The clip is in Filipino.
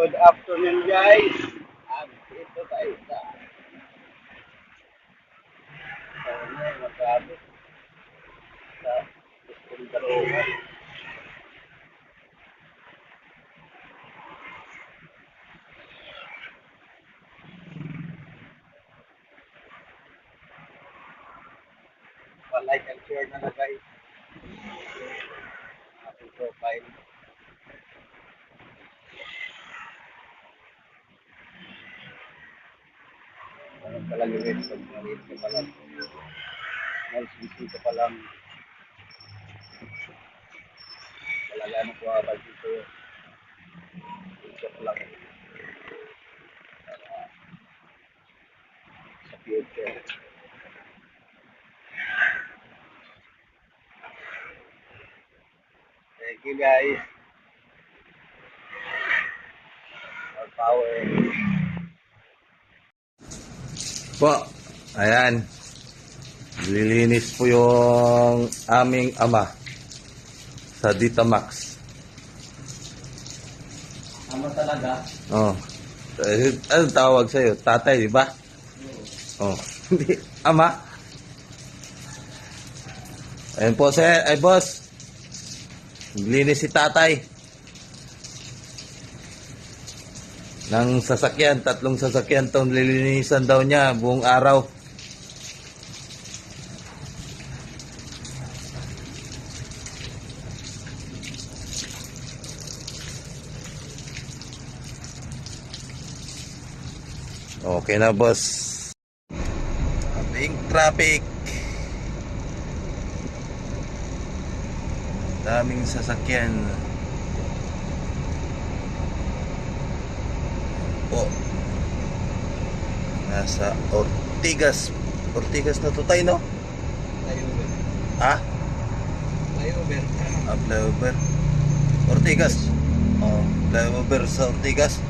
Good afternoon guys. Ito tayo sa magkabot sa Pundarogan. Pa-like and share na guys. Aking profile. Ganun talaga guys. Pag maliit ka pa lang. Bisita pa lang. Talaga na po ako dito. Dito pa lang. Sa future. Thank you guys. More power. Po, ayan. Lilinis po yung aming ama sa Ditamax. Ama talaga? Oh. Anong tawag sa'yo? Tatay, di ba? Oh. Hindi. Ama. Ayun po, sir. Ay, boss. Linis si tatay. Ng sasakyan. 3 sasakyan itong lilinisan daw niya buong araw. Okay na, boss. Ating traffic. Daming sasakyan. Oh. Nasa Ortigas. Ortigas na to tayo, no? Flyover. Ha? Flyover. Flyover. Ortigas. Oh, flyover sa Ortigas.